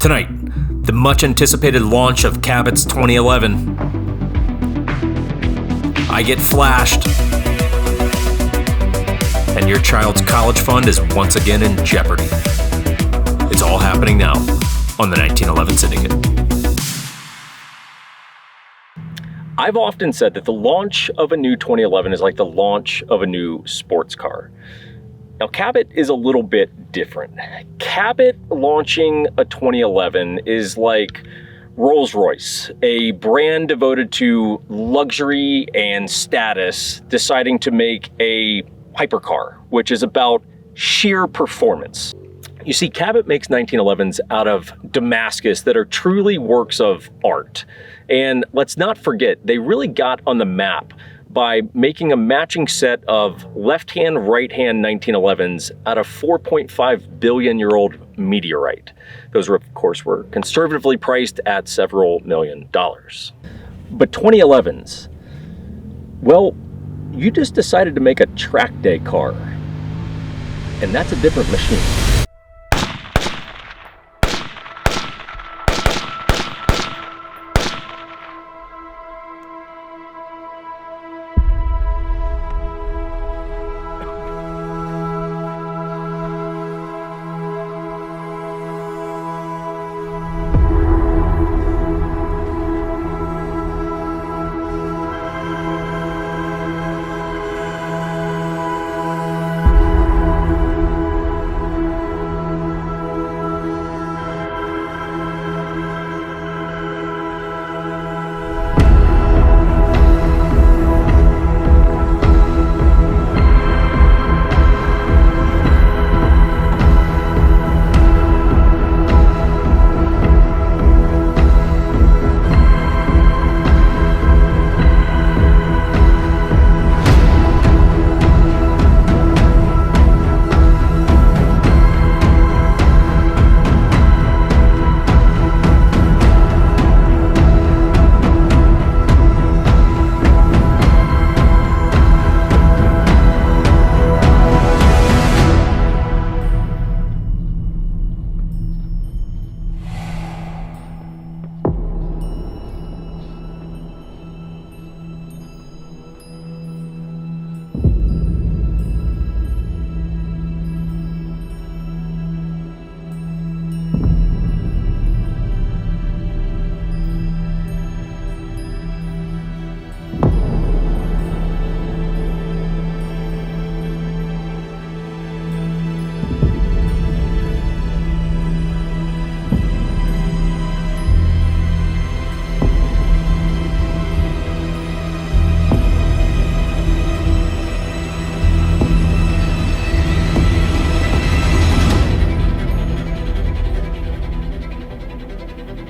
Tonight, the much-anticipated launch of Cabot's 2011. I get flashed, and your child's college fund is once again in jeopardy. It's all happening now on the 1911 Syndicate. I've often said that the launch of a new 2011 is like the launch of a new sports car. Now, Cabot is a little bit different. Cabot launching a 2011 is like Rolls-Royce, a brand devoted to luxury and status, deciding to make a hypercar, which is about sheer performance. You see, Cabot makes 1911s out of Damascus that are truly works of art. And let's not forget, they really got on the map by making a matching set of left-hand, right-hand 1911s out of 4.5 billion-year-old Meteorite. Those, of course, were conservatively priced at several $1 million. But 2011s, well, you just decided to make a track day car, and that's a different machine.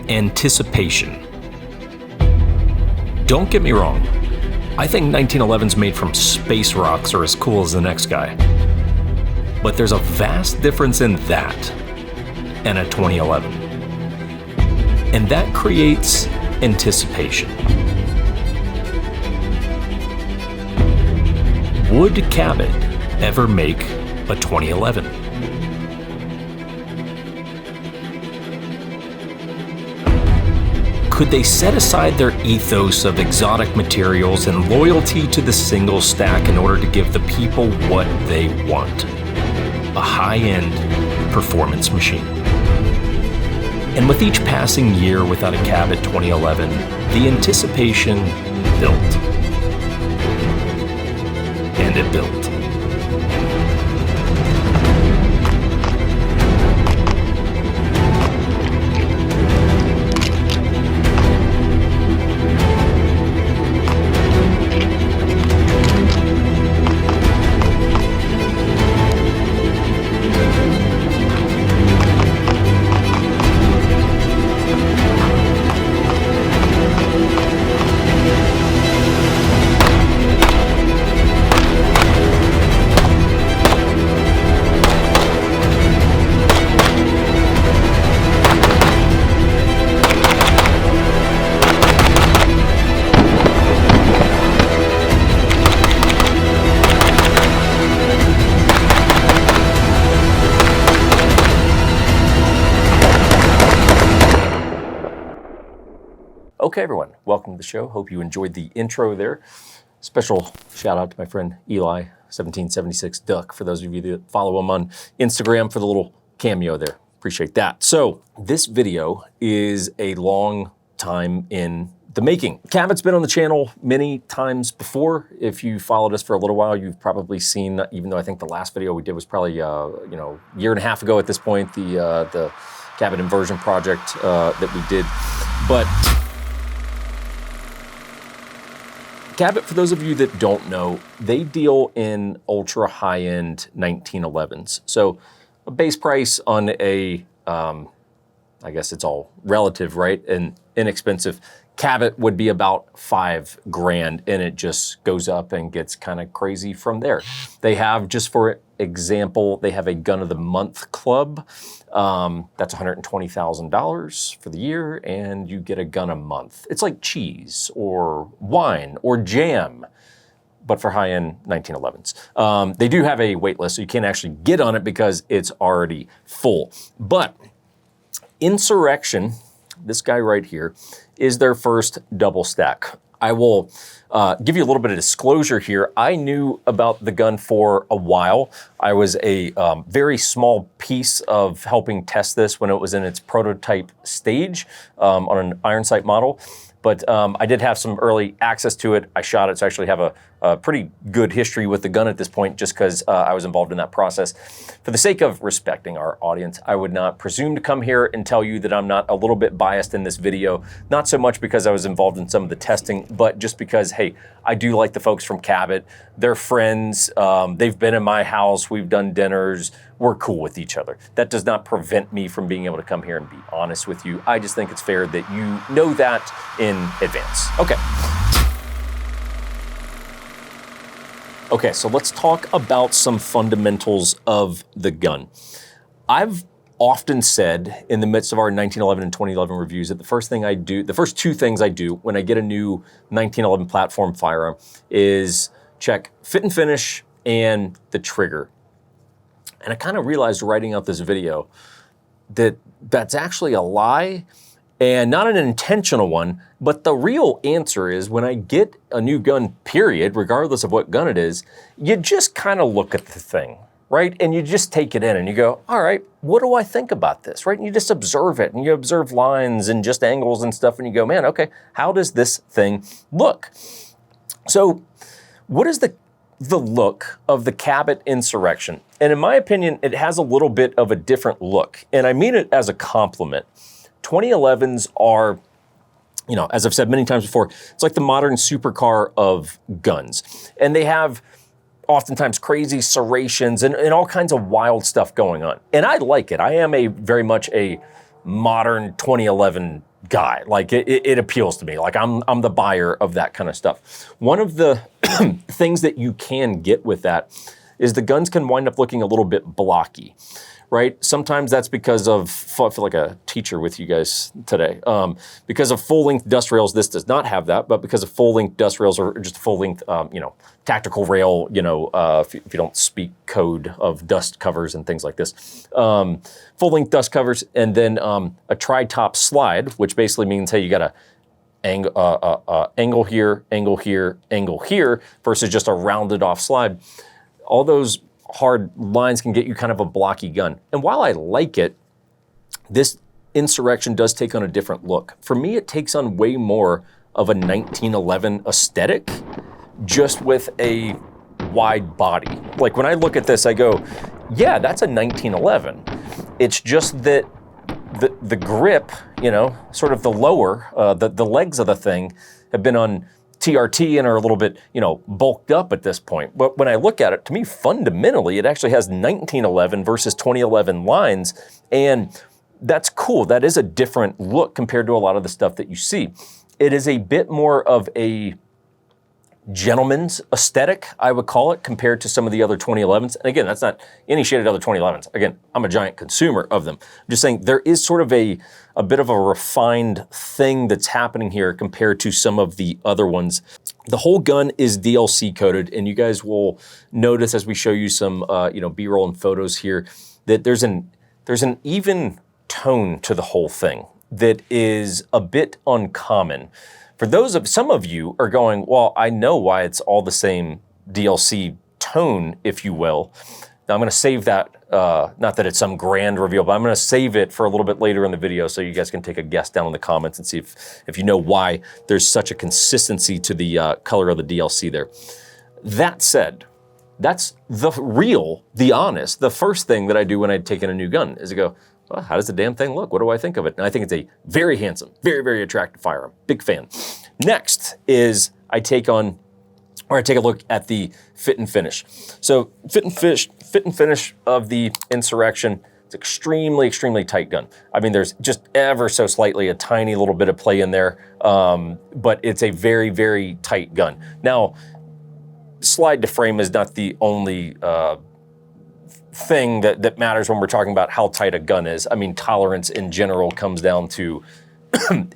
Anticipation. Don't get me wrong, I think 1911s made from space rocks are as cool as the next guy. But there's a vast difference in that and a 2011. And that creates anticipation. Would Cabot ever make a 2011? Could they set aside their ethos of exotic materials and loyalty to the single stack in order to give the people what they want? A high-end performance machine. And with each passing year without a Cabot 2011, the anticipation built. And it built. Okay, everyone, welcome to the show. Hope you enjoyed the intro there. Special shout out to my friend Eli, 1776 Duck, for those of you that follow him on Instagram for the little cameo there. Appreciate that. So this video is a long time in the making. Cabot's been on the channel many times before. If you followed us for a little while, you've probably seen, even though I think the last video we did was probably year and a half ago at this point, the Cabot inversion project that we did. But Cabot, for those of you that don't know, they deal in ultra high-end 1911s. So a base price on a, I guess it's all relative, right? And inexpensive Cabot would be about $5,000, and it just goes up and gets kind of crazy from there. They have, just for example, they have a gun of the month club. That's $120,000 for the year, and you get a gun a month. It's like cheese or wine or jam, but for high-end 1911s. They do have a wait list, so you can't actually get on it because it's already full. But Insurrection, this guy right here, is their first double stack. I will give you a little bit of disclosure here. I knew about the gun for a while. I was a very small piece of helping test this when it was in its prototype stage on an iron sight model. But I did have some early access to it. I shot it, so I actually have a pretty good history with the gun at this point, just because I was involved in that process. For the sake of respecting our audience, I would not presume to come here and tell you that I'm not a little bit biased in this video. Not so much because I was involved in some of the testing, but just because, hey, I do like the folks from Cabot. They're friends. They've been in my house. We've done dinners. We're cool with each other. That does not prevent me from being able to come here and be honest with you. I just think it's fair that you know that in advance. Okay, so let's talk about some fundamentals of the gun. I've often said in the midst of our 1911 and 2011 reviews that the first two things I do when I get a new 1911 platform firearm is check fit and finish and the trigger. And I kind of realized writing out this video that that's actually a lie, and not an intentional one, but the real answer is when I get a new gun, period, regardless of what gun it is, you just kind of look at the thing, right? And you just take it in and you go, all right, what do I think about this, right? And you just observe it, and you observe lines and just angles and stuff, and you go, man, okay, how does this thing look? So what is the look of the Cabot Insurrection? And in my opinion, it has a little bit of a different look, and I mean it as a compliment. 2011s are, as I've said many times before, it's like the modern supercar of guns. And they have oftentimes crazy serrations and all kinds of wild stuff going on. And I like it. I am very much a modern 2011 guy. Like it appeals to me. Like I'm the buyer of that kind of stuff. One of the things that you can get with that is the guns can wind up looking a little bit blocky, right? Sometimes that's because of, I feel like a teacher with you guys today, because of full-length dust rails. This does not have that, but because of full-length dust rails or just full-length, tactical rail, if you don't speak code of dust covers and things like this, full-length dust covers, and then a tri-top slide, which basically means, hey, you got a angle here, angle here, angle here, versus just a rounded off slide. All those hard lines can get you kind of a blocky gun. And while I like it, this Insurrection does take on a different look. For me, it takes on way more of a 1911 aesthetic, just with a wide body. Like when I look at this, I go, yeah, that's a 1911. It's just that the grip, sort of the lower, the legs of the thing have been on TRT and are a little bit, bulked up at this point. But when I look at it, to me, fundamentally, it actually has 1911 versus 2011 lines. And that's cool. That is a different look compared to a lot of the stuff that you see. It is a bit more of a gentleman's aesthetic, I would call it, compared to some of the other 2011s. And again, that's not any shade of other 2011s. Again, I'm a giant consumer of them. I'm just saying there is sort of a bit of a refined thing that's happening here compared to some of the other ones. The whole gun is DLC coded, and you guys will notice as we show you some B-roll and photos here that there's an even tone to the whole thing. that is a bit uncommon. For those of, some of you are going, well, I know why it's all the same DLC tone, if you will. Now I'm gonna save that, not that it's some grand reveal, but I'm gonna save it for a little bit later in the video so you guys can take a guess down in the comments and see if you know why there's such a consistency to the color of the DLC there. That said, that's the real, the honest, the first thing that I do when I take in a new gun is I go, well, how does the damn thing look? What do I think of it? And I think it's a very handsome, very, very attractive firearm. Big fan. Next is I take a look at the fit and finish. So fit and finish of the Insurrection, it's extremely, extremely tight gun. I mean, there's just ever so slightly a tiny little bit of play in there, but it's a very, very tight gun. Now, slide to frame is not the only thing that matters when we're talking about how tight a gun is. I mean, tolerance in general comes down to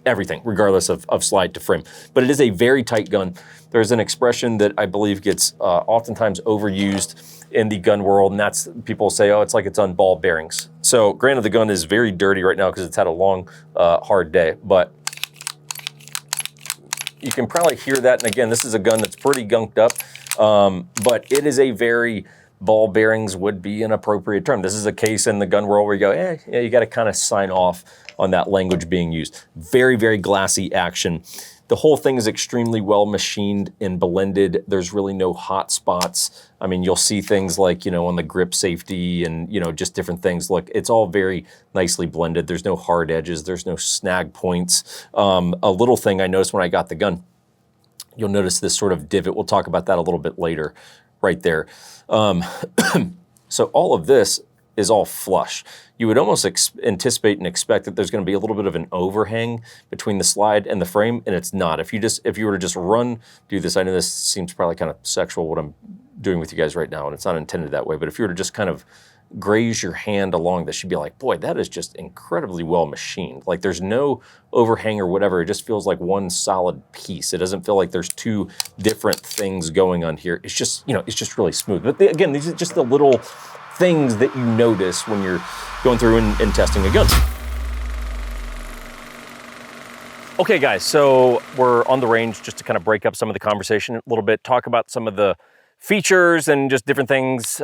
everything, regardless of slide to frame. But it is a very tight gun. There's an expression that I believe gets oftentimes overused in the gun world, and that's people say, oh, it's like it's on ball bearings. So granted, the gun is very dirty right now because it's had a long, hard day, but you can probably hear that. And again, this is a gun that's pretty gunked up, but it is a very, ball bearings would be an appropriate term. This is a case in the gun world where you go, yeah, you got to kind of sign off on that language being used. Very, very glassy action. The whole thing is extremely well machined and blended. There's really no hot spots. I mean, you'll see things like, you know, on the grip safety and, you know, just different things. Look, it's all very nicely blended. There's no hard edges. There's no snag points. A little thing I noticed when I got the gun, you'll notice this sort of divot. We'll talk about that a little bit later, right there. So all of this is all flush. You would almost anticipate and expect that there's going to be a little bit of an overhang between the slide and the frame, and it's not. If you were to just do this, I know this seems probably kind of sexual what I'm doing with you guys right now, and it's not intended that way, but if you were to just kind of graze your hand along this, you'd be like, boy, that is just incredibly well machined. Like there's no overhang or whatever. It just feels like one solid piece. It doesn't feel like there's two different things going on here. It's just, you know, it's just really smooth. But again, these are just the little things that you notice when you're going through and testing a gun. Okay guys, so we're on the range just to kind of break up some of the conversation a little bit, talk about some of the features and just different things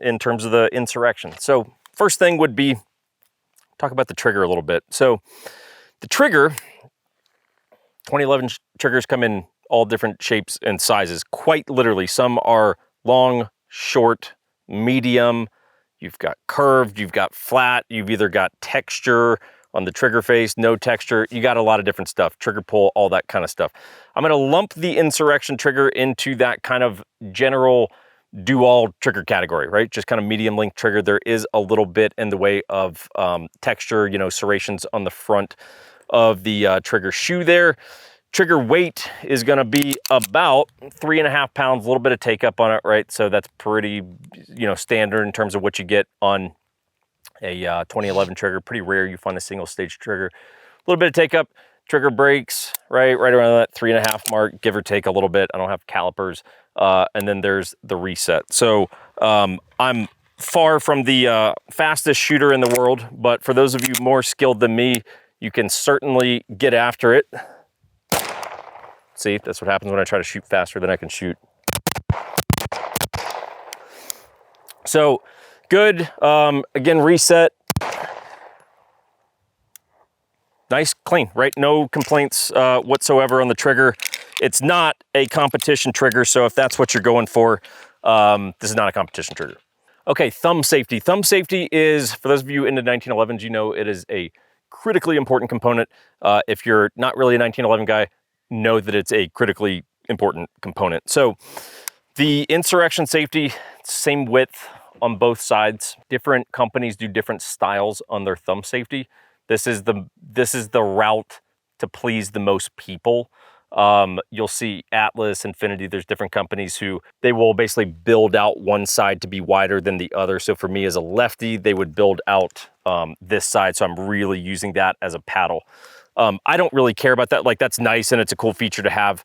in terms of the Insurrection. So first thing would be talk about the trigger a little bit. So the trigger, 2011 triggers come in all different shapes and sizes, quite literally. Some are long, short, medium, you've got curved, you've got flat, you've either got texture on the trigger face, no texture, you got a lot of different stuff, trigger pull, all that kind of stuff. I'm gonna lump the Insurrection trigger into that kind of general do-all trigger category, right? Just kind of medium length trigger. There is a little bit in the way of texture, you know, serrations on the front of the trigger shoe there. Trigger weight is gonna be about 3.5 pounds, a little bit of take up on it, right? So that's pretty, you know, standard in terms of what you get on a 2011 trigger. Pretty rare you find a single stage trigger. A little bit of take up, trigger brakes, right around that 3.5 mark, give or take a little bit. I don't have calipers. And then there's the reset. So I'm far from the fastest shooter in the world, but for those of you more skilled than me, you can certainly get after it. See, that's what happens when I try to shoot faster than I can shoot. So good, again, reset. Nice, clean, right? No complaints whatsoever on the trigger. It's not a competition trigger, so if that's what you're going for, this is not a competition trigger. Okay, thumb safety. Thumb safety is, for those of you into 1911s, you know it is a critically important component. If you're not really a 1911 guy, know that it's a critically important component. So the Insurrection safety, same width on both sides. Different companies do different styles on their thumb safety. This is the route to please the most people. You'll see Atlas, Infinity, there's different companies who they will basically build out one side to be wider than the other. So for me as a lefty, they would build out this side. So I'm really using that as a paddle. I don't really care about that. Like that's nice and it's a cool feature to have,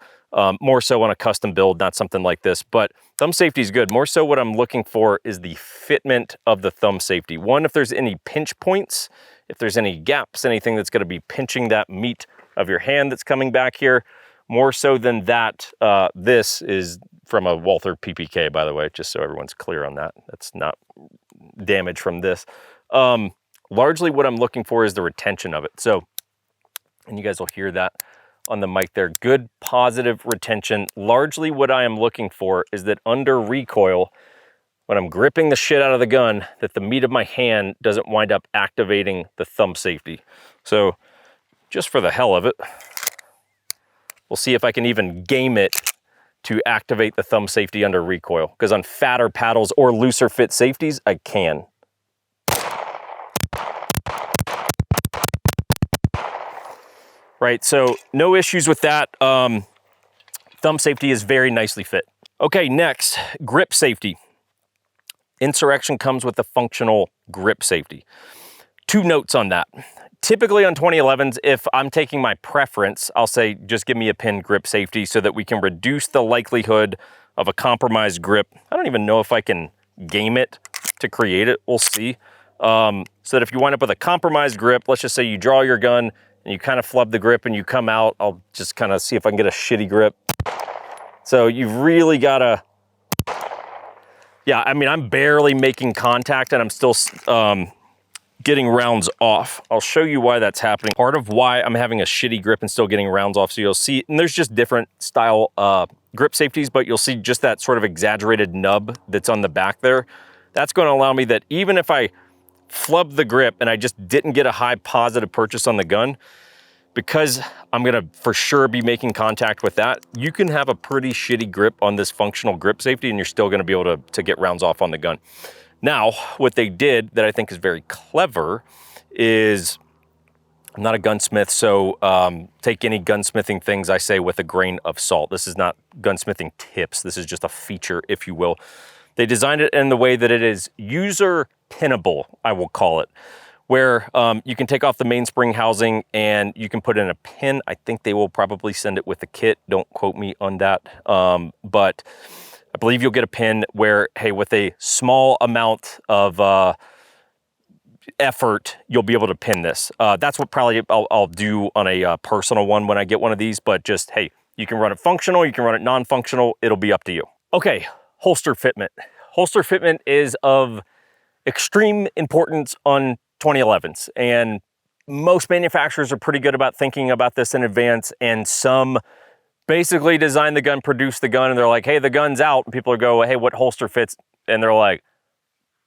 more so on a custom build, not something like this, but thumb safety is good. More so what I'm looking for is the fitment of the thumb safety. One, if there's any pinch points if there's any gaps, anything that's going to be pinching that meat of your hand that's coming back here. More so than that, this is from a Walther PPK, by the way, just so everyone's clear on that. That's not damage from this. Largely what I'm looking for is the retention of it. So, and you guys will hear that on the mic there, good positive retention. Largely what I am looking for is that under recoil, when I'm gripping the shit out of the gun, that the meat of my hand doesn't wind up activating the thumb safety. So just for the hell of it, we'll see if I can even game it to activate the thumb safety under recoil, because on fatter paddles or looser fit safeties, I can. Right, so no issues with that. Thumb safety is very nicely fit. Okay, next, grip safety. Insurrection comes with a functional grip safety. 2 notes on that. Typically on 2011s, if I'm taking my preference, I'll say just give me a pin grip safety so that we can reduce the likelihood of a compromised grip. I don't even know if I can game it to create it, we'll see. So that if you wind up with a compromised grip, let's just say you draw your gun and you kind of flub the grip and you come out, I'll just kind of see if I can get a shitty grip. So you've really gotta, yeah, I mean, I'm barely making contact and I'm still getting rounds off. I'll show you why that's happening. Part of why I'm having a shitty grip and still getting rounds off, so you'll see, and there's just different style grip safeties, but you'll see just that sort of exaggerated nub that's on the back there. That's gonna allow me that even if I flub the grip and I just didn't get a high positive purchase on the gun, because I'm gonna for sure be making contact with that, you can have a pretty shitty grip on this functional grip safety and you're still gonna be able to get rounds off on the gun. Now, what they did that I think is very clever is, I'm not a gunsmith, so take any gunsmithing things I say with a grain of salt. This is not gunsmithing tips. This is just a feature, if you will. They designed it in the way that it is user pinnable, I will call it, where you can take off the mainspring housing and you can put in a pin. I think they will probably send it with a kit. Don't quote me on that. But I believe you'll get a pin where, hey, with a small amount of effort, you'll be able to pin this. That's what probably I'll do on a personal one when I get one of these, but just, hey, you can run it functional, you can run it non-functional, it'll be up to you. Okay, holster fitment. Holster fitment is of extreme importance on 2011s, and most manufacturers are pretty good about thinking about this in advance, and some basically design the gun, produce the gun, and they're like, hey, the gun's out, and people go, hey, what holster fits? And they're like,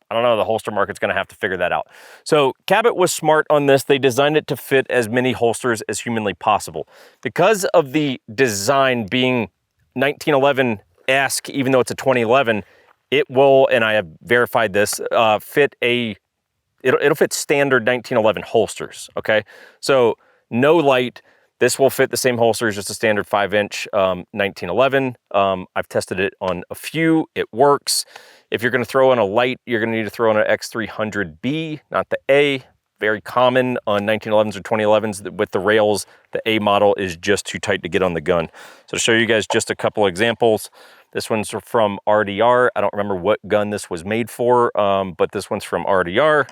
I don't know, the holster market's gonna have to figure that out. So Cabot was smart on this. They designed it to fit as many holsters as humanly possible. Because of the design being 1911-esque, even though it's a 2011, it will, and I have verified this, fit it'll fit standard 1911 holsters, okay? So no light. This will fit the same holster as just a standard 5-inch 1911. I've tested it on a few, it works. If you're gonna throw in a light, you're gonna need to throw in an X300B, not the A. Very common on 1911s or 2011s with the rails. The A model is just too tight to get on the gun. So to show you guys just a couple examples, this one's from RDR. I don't remember what gun this was made for, but this one's from RDR.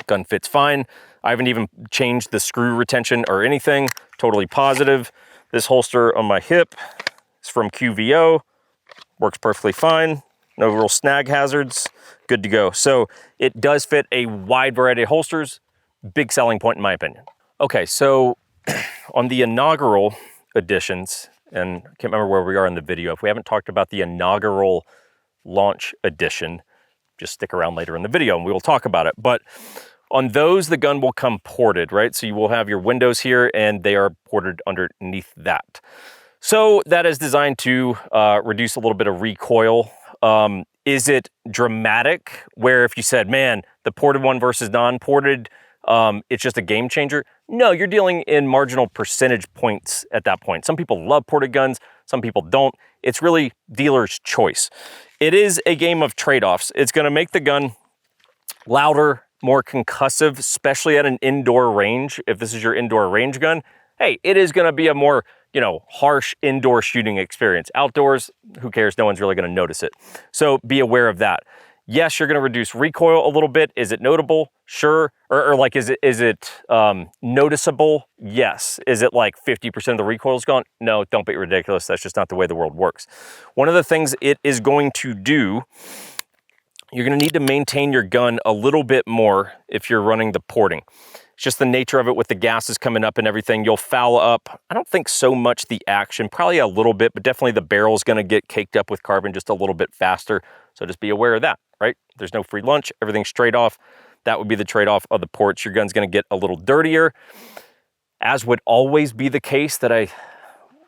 Gun fits fine. I haven't even changed the screw retention or anything. Totally positive. This holster on my hip is from QVO. Works perfectly fine. No real snag hazards. Good to go. So it does fit a wide variety of holsters. Big selling point in my opinion. Okay, so on the inaugural editions, and I can't remember where we are in the video. If we haven't talked about the inaugural launch edition, just stick around later in the video and we will talk about it. But on those, the gun will come ported, right? So you will have your windows here and they are ported underneath that. So that is designed to reduce a little bit of recoil. Is it dramatic where if you said, man, the ported one versus non-ported, it's just a game changer? No, you're dealing in marginal percentage points at that point. Some people love ported guns, some people don't. It's really dealer's choice. It is a game of trade-offs. It's gonna make the gun louder, more concussive, especially at an indoor range. If this is your indoor range gun, hey, it is gonna be a more, you know, harsh indoor shooting experience. Outdoors, who cares? No one's really gonna notice it. So be aware of that. Yes, you're going to reduce recoil a little bit. Is it notable? Sure. Or like, is it noticeable? Yes. Is it like 50% of the recoil is gone? No, don't be ridiculous. That's just not the way the world works. One of the things it is going to do, you're going to need to maintain your gun a little bit more if you're running the porting. It's just the nature of it with the gases coming up and everything. You'll foul up, I don't think so much the action, probably a little bit, but definitely the barrel's going to get caked up with carbon just a little bit faster. So just be aware of that, right? There's no free lunch, everything's straight off. That would be the trade-off of the ports. Your gun's going to get a little dirtier, as would always be the case that I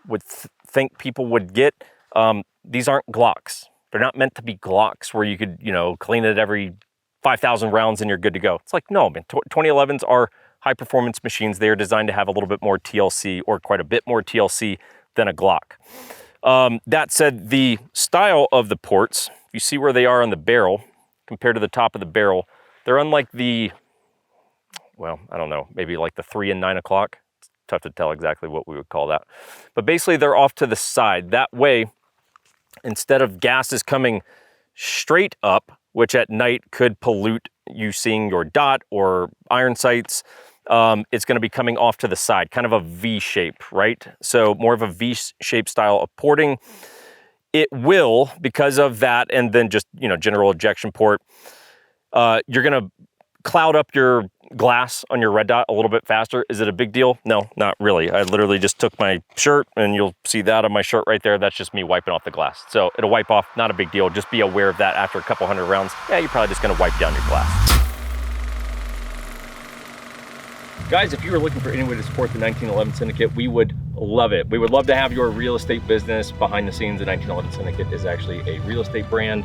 would think people would get. These aren't Glocks. They're not meant to be Glocks where you could, you know, clean it every 5,000 rounds and you're good to go. It's like, no, man, 2011s are high performance machines. They are designed to have a little bit more TLC, or quite a bit more TLC than a Glock. That said, the style of the ports, you see where they are on the barrel compared to the top of the barrel, they're unlike the, well, I don't know, maybe like the 3 and 9 o'clock. It's tough to tell exactly what we would call that. But basically they're off to the side. That way, instead of gases coming straight up, which at night could pollute you seeing your dot or iron sights, it's going to be coming off to the side, kind of a V shape, right? So more of a V shape style of porting. It will, because of that, and then just, you know, general ejection port, you're going to cloud up your glass on your red dot a little bit faster. Is it a big deal? No, not really. I literally just took my shirt, and you'll see that on my shirt right there. That's just me wiping off the glass. So it'll wipe off, not a big deal. Just be aware of that after a couple hundred rounds. Yeah, you're probably just gonna wipe down your glass. Guys, if you were looking for any way to support the 1911 Syndicate, we would love it. We would love to have your real estate business behind the scenes. The 1911 Syndicate is actually a real estate brand.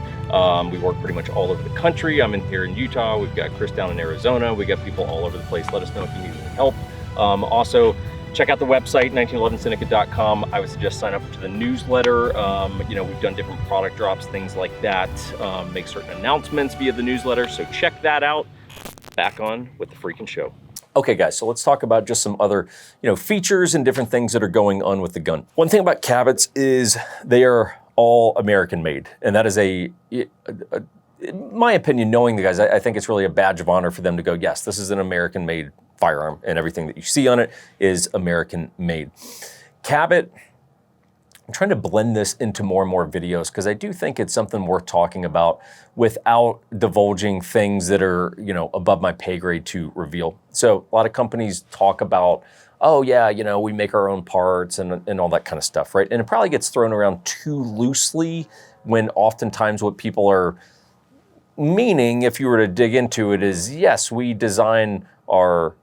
We work pretty much all over the country. I'm here in Utah. We've got Chris down in Arizona. We got people all over the place. Let us know if you need any help. Also, check out the website, 1911syndicate.com. I would suggest sign up to the newsletter. You know, we've done different product drops, things like that. Make certain announcements via the newsletter. So check that out. Back on with the freaking show. Okay guys, so let's talk about just some other, you know, features and different things that are going on with the gun. One thing about Cabots is they are all American made. And that is in my opinion, knowing the guys, I think it's really a badge of honor for them to go, yes, this is an American made firearm, and everything that you see on it is American made. Cabot, I'm trying to blend this into more and more videos because I do think it's something worth talking about without divulging things that are, you know, above my pay grade to reveal. So a lot of companies talk about, oh yeah, you know, we make our own parts and all that kind of stuff, right? And it probably gets thrown around too loosely when oftentimes what people are meaning, if you were to dig into it, is yes, we design our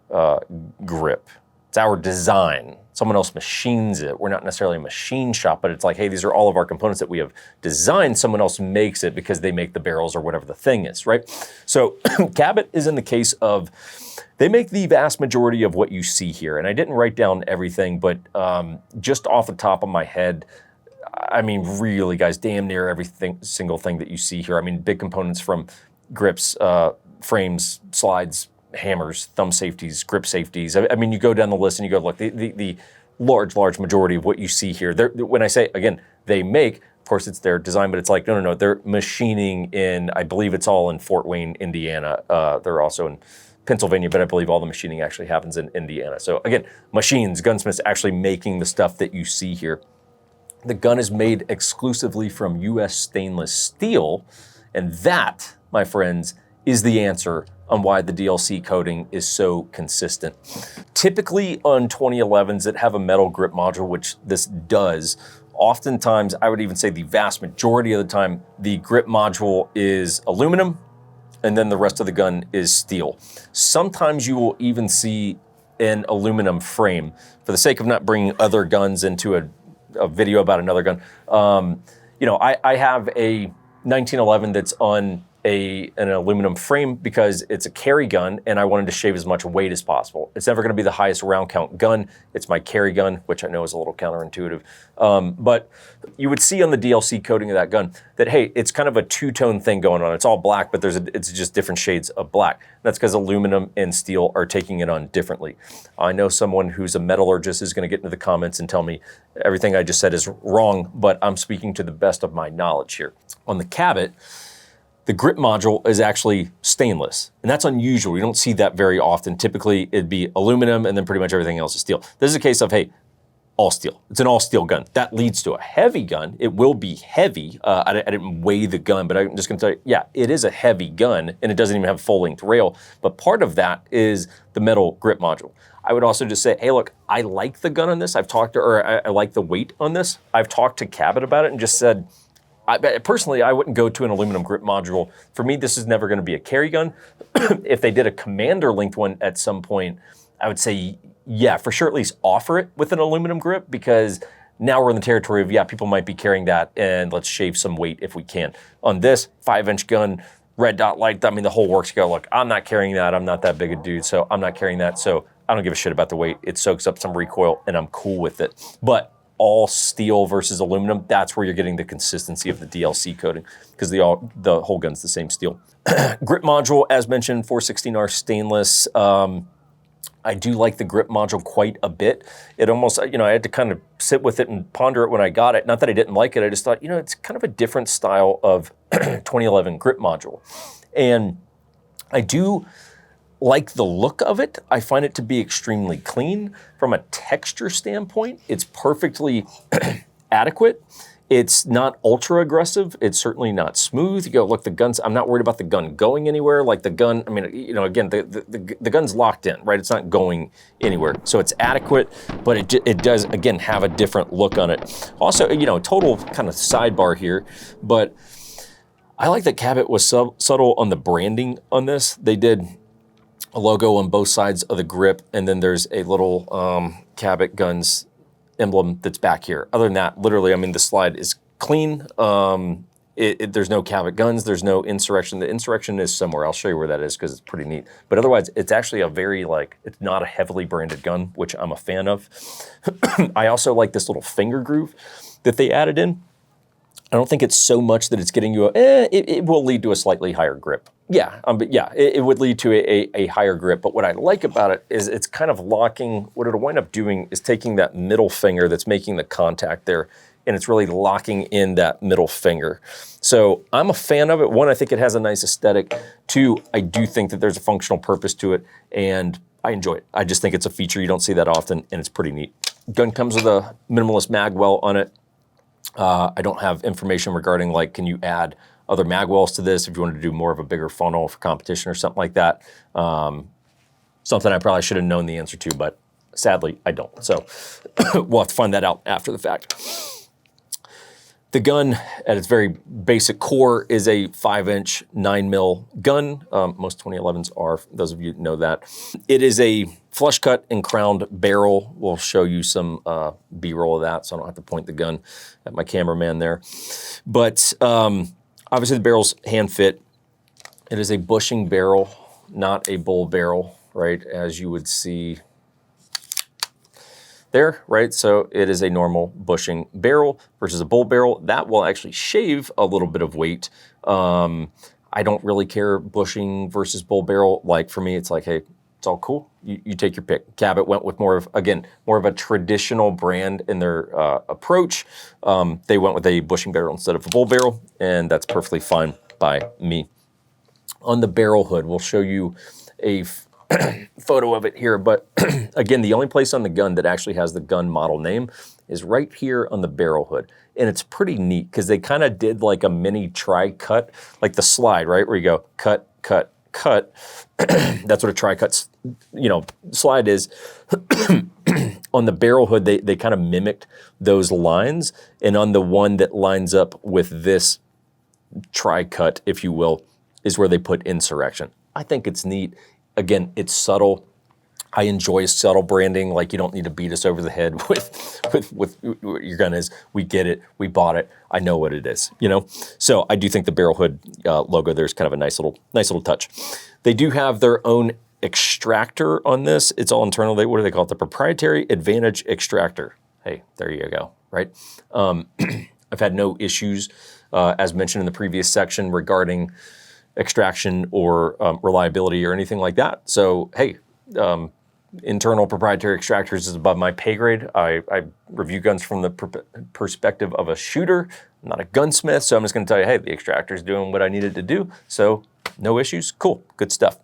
grip. It's our design. Someone else machines it. We're not necessarily a machine shop, but it's like, hey, these are all of our components that we have designed. Someone else makes it because they make the barrels or whatever the thing is, right? So Cabot is in the case of, they make the vast majority of what you see here. And I didn't write down everything, but just off the top of my head, I mean, really guys, damn near single thing that you see here. I mean, big components from grips, frames, slides, hammers, thumb safeties, grip safeties. I mean, you go down the list and you go, look, the large majority of what you see here, when I say, again, they make, of course it's their design, but it's like, no, they're machining in, I believe it's all in Fort Wayne, Indiana. They're also in Pennsylvania, but I believe all the machining actually happens in Indiana. So again, machines, gunsmiths actually making the stuff that you see here. The gun is made exclusively from US stainless steel, and that, my friends, is the answer on why the DLC coating is so consistent. Typically on 2011s that have a metal grip module, which this does, oftentimes, I would even say the vast majority of the time, the grip module is aluminum, and then the rest of the gun is steel. Sometimes you will even see an aluminum frame. For the sake of not bringing other guns into a video about another gun, you know, I have a 1911 that's on an aluminum frame because it's a carry gun and I wanted to shave as much weight as possible. It's never gonna be the highest round count gun. It's my carry gun, which I know is a little counterintuitive. But you would see on the DLC coating of that gun that, hey, it's kind of a two-tone thing going on. It's all black, but it's just different shades of black. That's because aluminum and steel are taking it on differently. I know someone who's a metallurgist is gonna get into the comments and tell me everything I just said is wrong, but I'm speaking to the best of my knowledge here. On the Cabot, The grip module is actually stainless, and that's unusual. You don't see that very often. Typically, it'd be aluminum, and then pretty much everything else is steel. This is a case of, hey, all steel. It's an all steel gun. That leads to a heavy gun. It will be heavy. I didn't weigh the gun, but I'm just gonna tell you, yeah, it is a heavy gun, and it doesn't even have a full-length rail, but part of that is the metal grip module. I would also just say, hey, look, I like the gun on this. I like the weight on this. I've talked to Cabot about it and just said, personally, I wouldn't go to an aluminum grip module. For me, this is never gonna be a carry gun. If they did a commander length one at some point, I would say, yeah, for sure, at least offer it with an aluminum grip, because now we're in the territory of, yeah, people might be carrying that, and let's shave some weight if we can. On this 5-inch gun, red dot light, I mean, the whole works. You go, look, I'm not carrying that. I'm not that big a dude, so I'm not carrying that. So I don't give a shit about the weight. It soaks up some recoil, and I'm cool with it. But all steel versus aluminum, that's where you're getting the consistency of the DLC coating, because the whole gun's the same steel. Grip module, as mentioned, 416R stainless. I do like the grip module quite a bit. It almost, I had to kind of sit with it and ponder it when I got it. Not that I didn't like it, I just thought, it's kind of a different style of 2011 grip module. And I do like the look of it. I find it to be extremely clean. From a texture standpoint, it's perfectly adequate. It's not ultra aggressive. It's certainly not smooth. You go, look, the guns, I'm not worried about the gun going anywhere. Like the gun, I mean, again, the gun's locked in, right? It's not going anywhere. So it's adequate, but it does, again, have a different look on it. Also, total kind of sidebar here, but I like that Cabot was subtle on the branding on this. They did a logo on both sides of the grip, and then there's a little Cabot Guns emblem that's back here. Other than that, literally, I mean, the slide is clean. There's no Cabot Guns. There's no Insurrection. The Insurrection is somewhere. I'll show you where that is because it's pretty neat. But otherwise, it's actually a very, it's not a heavily branded gun, which I'm a fan of. I also like this little finger groove that they added in. I don't think it's so much that it's getting you it will lead to a slightly higher grip. Yeah, it would lead to a higher grip. But what I like about it is it's kind of locking, what it'll wind up doing is taking that middle finger that's making the contact there, and it's really locking in that middle finger. So I'm a fan of it. One, I think it has a nice aesthetic. Two, I do think that there's a functional purpose to it, and I enjoy it. I just think it's a feature you don't see that often, and it's pretty neat. Gun comes with a minimalist mag well on it. I don't have information regarding can you add other mag wells to this if you want to do more of a bigger funnel for competition or something like that. Something I probably should have known the answer to, but sadly I don't. So we'll have to find that out after the fact. The gun at its very basic core is a 5-inch 9mm gun. Most 2011s are, those of you know that. It is a flush cut and crowned barrel. We'll show you some B-roll of that, so I don't have to point the gun at my cameraman there. But obviously the barrel's hand fit. It is a bushing barrel, not a bull barrel, right? As you would see there, right? So it is a normal bushing barrel versus a bull barrel. That will actually shave a little bit of weight. I don't really care bushing versus bull barrel. For me, it's hey, it's all cool. You take your pick. Cabot went with more of a traditional brand in their approach. They went with a bushing barrel instead of a bull barrel, and that's perfectly fine by me. On the barrel hood, we'll show you a photo of it here, but again, the only place on the gun that actually has the gun model name is right here on the barrel hood. And it's pretty neat because they kind of did a mini tri-cut, like the slide, right? Where you go cut, cut, cut. That's what a tri-cut, slide is. On the barrel hood, they kind of mimicked those lines. And on the one that lines up with this tri-cut, if you will, is where they put Insurrection. I think it's neat. Again, it's subtle. I enjoy subtle branding. You don't need to beat us over the head with what your gun is. We get it. We bought it. I know what it is. So I do think the barrel hood logo there's kind of a nice little touch. They do have their own extractor on this. It's all internal. What do they call it? The proprietary advantage extractor. Hey, there you go. Right. I've had no issues, as mentioned in the previous section, regarding extraction or reliability or anything like that. So, hey, internal proprietary extractors is above my pay grade. I review guns from the perspective of a shooter, I'm not a gunsmith, so I'm just gonna tell you, hey, the extractor's doing what I needed to do, so no issues, cool, good stuff.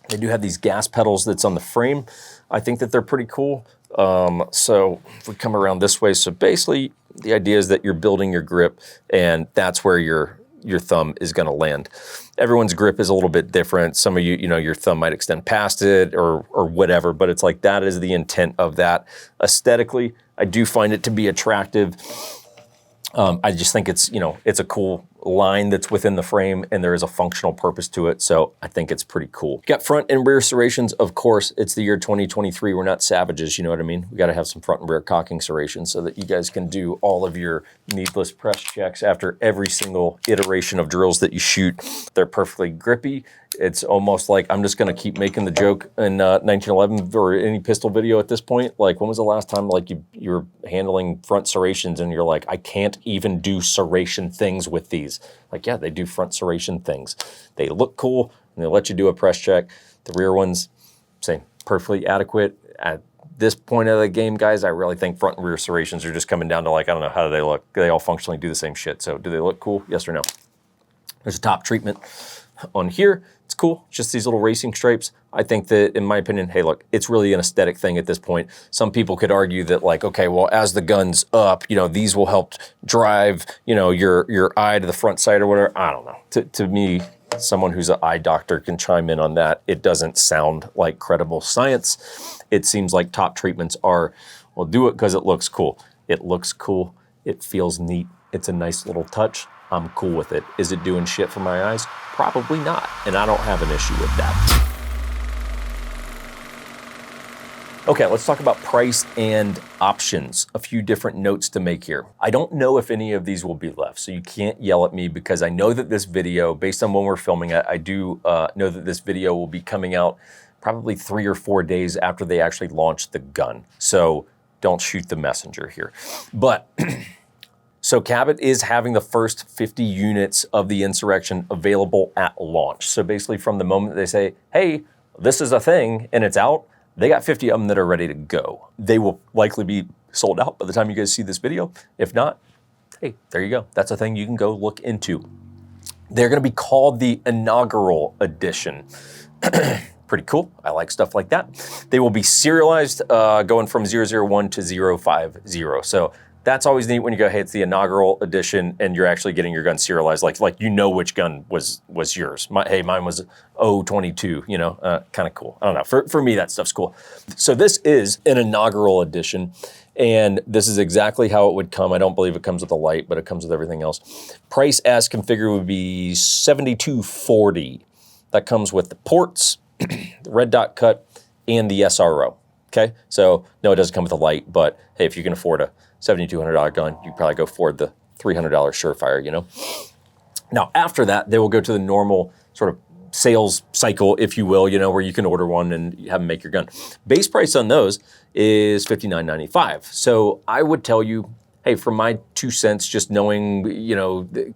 They do have these gas pedals that's on the frame. I think that they're pretty cool. So if we come around this way, so basically the idea is that you're building your grip and that's where your thumb is gonna land. Everyone's grip is a little bit different. Some of you, your thumb might extend past it or whatever, but it's like that is the intent of that. Aesthetically, I do find it to be attractive. I just think it's, it's a cool line that's within the frame and there is a functional purpose to it. So I think it's pretty cool. Got front and rear serrations. Of course, it's the year 2023. We're not savages, you know what I mean? We got to have some front and rear cocking serrations so that you guys can do all of your needless press checks after every single iteration of drills that you shoot. They're perfectly grippy. It's almost like I'm just going to keep making the joke in 1911 or any pistol video at this point. Like, when was the last time like you're handling front serrations and you're like, I can't even do serration things with these? Like, yeah, they do front serration things. They look cool and they let you do a press check. The rear ones, same, perfectly adequate. At this point of the game, guys, I really think front and rear serrations are just coming down to like, I don't know, how do they look? They all functionally do the same shit. So do they look cool? Yes or no? There's a top treatment on here. It's cool, just these little racing stripes. I think that, in my opinion, hey, look, it's really an aesthetic thing at this point. Some people could argue that, like, okay, well, as the gun's up, these will help drive, your eye to the front sight or whatever. I don't know. To me, someone who's an eye doctor can chime in on that. It doesn't sound like credible science. It seems like top treatments are, well, do it because it looks cool. It looks cool. It feels neat. It's a nice little touch. I'm cool with it. Is it doing shit for my eyes? Probably not, and I don't have an issue with that. Okay, let's talk about price and options. A few different notes to make here. I don't know if any of these will be left, so you can't yell at me because I know that this video, based on when we're filming it, I do know that this video will be coming out probably 3 or 4 days after they actually launch the gun. So don't shoot the messenger here. But so Cabot is having the first 50 units of the Insurrection available at launch. So basically from the moment they say, hey, this is a thing and it's out, they got 50 of them that are ready to go. They will likely be sold out by the time you guys see this video. If not, hey, there you go. That's a thing you can go look into. They're gonna be called the Inaugural Edition. Pretty cool. I like stuff like that. They will be serialized going from 001 to 050. So that's always neat when you go, hey, it's the Inaugural Edition and you're actually getting your gun serialized. Like you which gun was yours. Mine was 022, kind of cool. I don't know. For me, that stuff's cool. So this is an Inaugural Edition and this is exactly how it would come. I don't believe it comes with a light, but it comes with everything else. Price as configured would be $72.40. That comes with the ports, the red dot cut, and the SRO. Okay, so no, it doesn't come with a light, but hey, if you can afford a $7,200 gun, you probably go for the $300 Surefire, Now, after that, they will go to the normal sort of sales cycle, if you will, where you can order one and have them make your gun. Base price on those is $59.95. So I would tell you, hey, for my 2 cents, just knowing,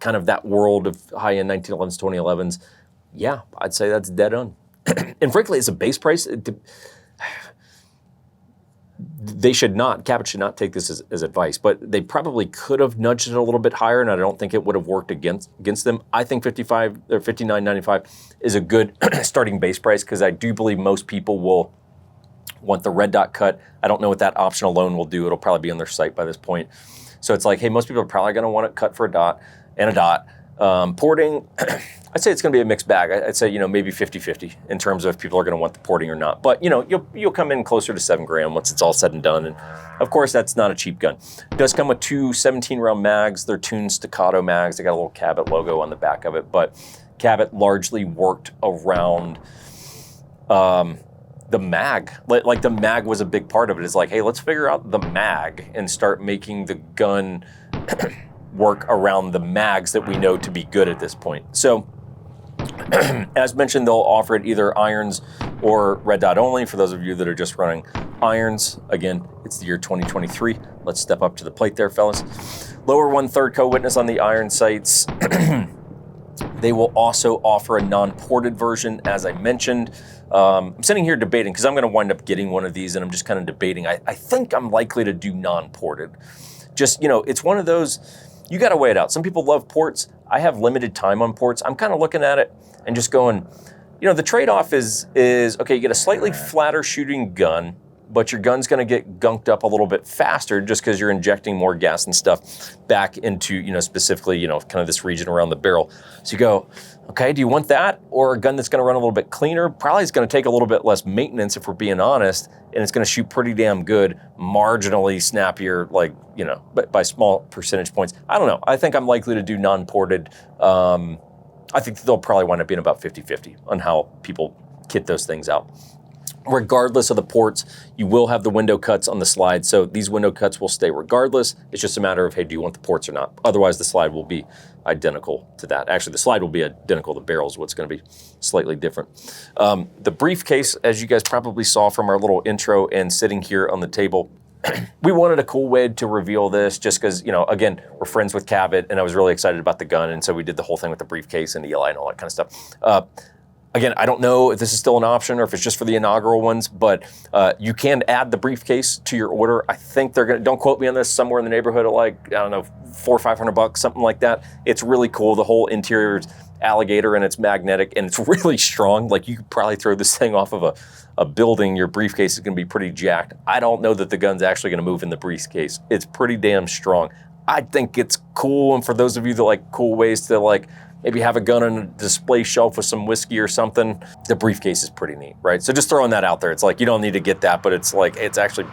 kind of that world of high-end 1911s, 2011s, yeah, I'd say that's dead on. And frankly, it's a base price. Cabot should not take this as advice, but they probably could have nudged it a little bit higher, and I don't think it would have worked against them. I think $59.95 is a good starting base price because I do believe most people will want the red dot cut. I don't know what that option alone will do. It'll probably be on their site by this point. So it's like, hey, most people are probably going to want it cut for a dot and a dot. Porting, I'd say it's going to be a mixed bag. I'd say, maybe 50-50 in terms of if people are going to want the porting or not. But, you'll come in closer to 7 grand once it's all said and done. And of course, that's not a cheap gun. It does come with 2 17-round mags. They're tuned staccato mags. They got a little Cabot logo on the back of it. But Cabot largely worked around the mag. Like the mag was a big part of it. It's like, hey, let's figure out the mag and start making the gun work around the mags that we know to be good at this point. So as mentioned, they'll offer it either irons or red dot only for those of you that are just running irons. Again, it's the year 2023. Let's step up to the plate there, fellas. Lower 1/3 co-witness on the iron sights. They will also offer a non-ported version, as I mentioned. I'm sitting here debating because I'm going to wind up getting one of these, and I'm just kind of debating. I think I'm likely to do non-ported. Just, it's one of those, you got to weigh it out. Some people love ports. I have limited time on ports. I'm kind of looking at it and just going, the trade-off is okay, you get a slightly flatter shooting gun, but your gun's going to get gunked up a little bit faster just because you're injecting more gas and stuff back into, specifically, kind of this region around the barrel. So you go, okay, do you want that? Or a gun that's going to run a little bit cleaner? Probably is going to take a little bit less maintenance if we're being honest, and it's going to shoot pretty damn good, marginally snappier, but by small percentage points. I don't know. I think I'm likely to do non-ported. I think they'll probably wind up being about 50-50 on how people kit those things out. Regardless of the ports, you will have the window cuts on the slide. So these window cuts will stay regardless. It's just a matter of, hey, do you want the ports or not? Otherwise, the slide will be identical to that. Actually, the slide will be identical. The barrel is what's going to be slightly different. The briefcase, as you guys probably saw from our little intro and sitting here on the table, we wanted a cool way to reveal this just because, again, we're friends with Cabot, and I was really excited about the gun. And so we did the whole thing with the briefcase and the ELI and all that kind of stuff. Again, I don't know if this is still an option or if it's just for the inaugural ones, but you can add the briefcase to your order. I think they're going to, don't quote me on this, somewhere in the neighborhood of $400 or $500, something like that. It's really cool. The whole interior is alligator and it's magnetic and it's really strong. You could probably throw this thing off of a building. Your briefcase is going to be pretty jacked. I don't know that the gun's actually going to move in the briefcase. It's pretty damn strong. I think it's cool. And for those of you that like cool ways to maybe have a gun on a display shelf with some whiskey or something, the briefcase is pretty neat, right? So just throwing that out there. It's you don't need to get that, but it's it's actually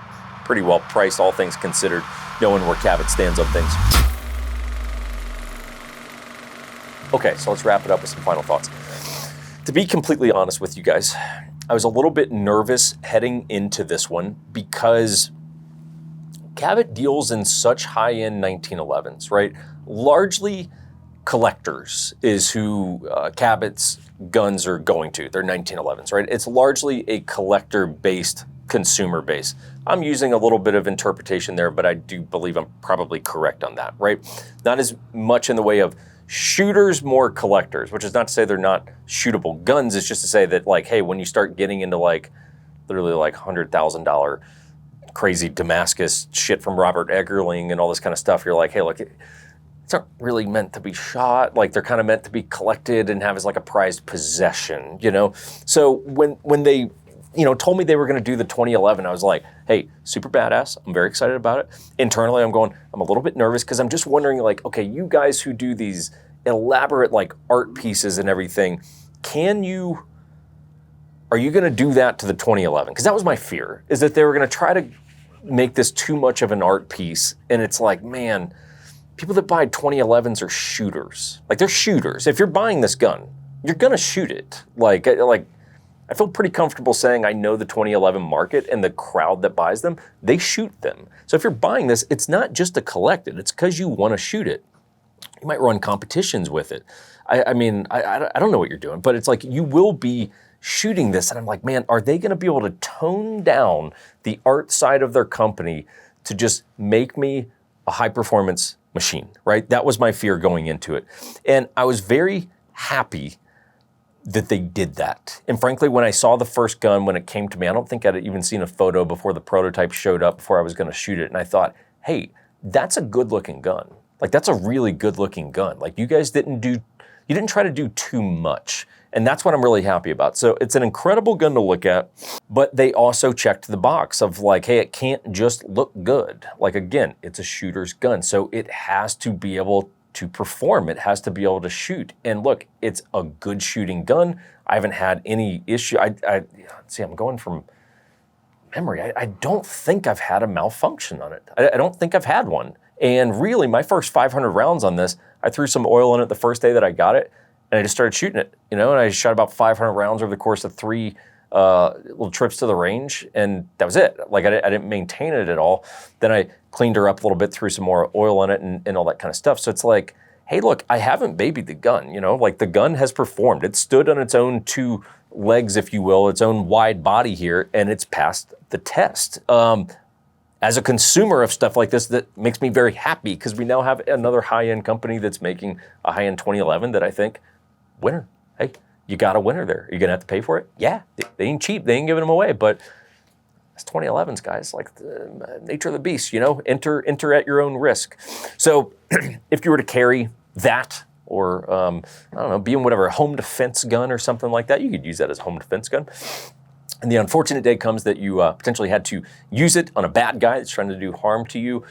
pretty well priced, all things considered, knowing where Cabot stands on things. Okay, so let's wrap it up with some final thoughts. To be completely honest with you guys, I was a little bit nervous heading into this one because Cabot deals in such high-end 1911s, right? Largely collectors is who Cabot's guns are going to. They're 1911s, right? It's largely a collector-based consumer base. I'm using a little bit of interpretation there, but I do believe I'm probably correct on that, right? Not as much in the way of shooters, more collectors, which is not to say they're not shootable guns. It's just to say that hey, when you start getting into literally $100,000 crazy Damascus shit from Robert Eggerling and all this kind of stuff, you're hey, look, it's not really meant to be shot. They're kind of meant to be collected and have as a prized possession, So when they, told me they were going to do the 2011, I was hey, super badass. I'm very excited about it. Internally, I'm a little bit nervous because I'm just wondering okay, you guys who do these elaborate art pieces and everything, are you going to do that to the 2011? Because that was my fear, is that they were going to try to make this too much of an art piece. And it's man, people that buy 2011s are shooters. They're shooters. If you're buying this gun, you're gonna shoot it. I feel pretty comfortable saying I know the 2011 market and the crowd that buys them, they shoot them. So if you're buying this, it's not just to collect it, it's because you wanna shoot it. You might run competitions with it. I don't know what you're doing, but it's you will be shooting this. And I'm man, are they gonna be able to tone down the art side of their company to just make me a high performance machine, right? That was my fear going into it. And I was very happy that they did that. And frankly, when I saw the first gun, when it came to me, I don't think I'd even seen a photo before the prototype showed up before I was gonna shoot it. And I thought, hey, that's a good looking gun. That's a really good looking gun. You guys didn't try to do too much. And that's what I'm really happy about. So it's an incredible gun to look at, but they also checked the box of hey, it can't just look good. Again, it's a shooter's gun. So it has to be able to perform. It has to be able to shoot. And look, it's a good shooting gun. I haven't had any issue. I'm going from memory. I don't think I've had a malfunction on it. I don't think I've had one. And really, my first 500 rounds on this, I threw some oil in it the first day that I got it, and I just started shooting it, and I shot about 500 rounds over the course of 3 little trips to the range, and that was it. I didn't maintain it at all. Then I cleaned her up a little bit, threw some more oil in it, and all that kind of stuff. So it's hey, look, I haven't babied the gun, the gun has performed. It stood on its own 2 legs, if you will, its own wide body here, and it's passed the test. As a consumer of stuff like this, that makes me very happy because we now have another high-end company that's making a high-end 2011 that I think, winner. Hey, you got a winner there. You're gonna have to pay for it. Yeah, they ain't cheap. They ain't giving them away, but it's 2011's, guys, like the nature of the beast, you know, enter at your own risk. So if you were to carry that, or I don't know, being whatever, a home defense gun or something like that, you could use that as a home defense gun. And the unfortunate day comes that you potentially had to use it on a bad guy that's trying to do harm to you.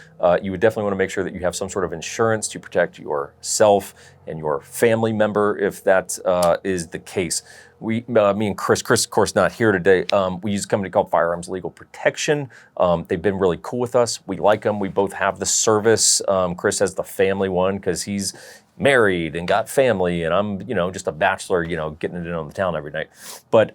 You would definitely want to make sure that you have some sort of insurance to protect yourself and your family member if that is the case. Me and Chris, of course, not here today. We use a company called Firearms Legal Protection. They've been really cool with us. We like them. We both have the service. Chris has the family one because he's married and got family, and I'm, you know, just a bachelor, you know, getting it in on the town every night. But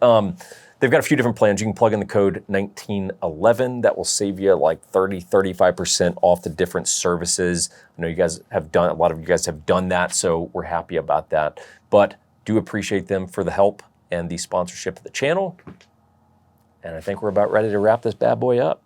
they've got a few different plans. You can plug in the code 1911. That will save you like 35% off the different services. I know you guys have done, a lot of you guys have done that, so we're happy about that. But do appreciate them for the help and the sponsorship of the channel. And I think we're about ready to wrap this bad boy up.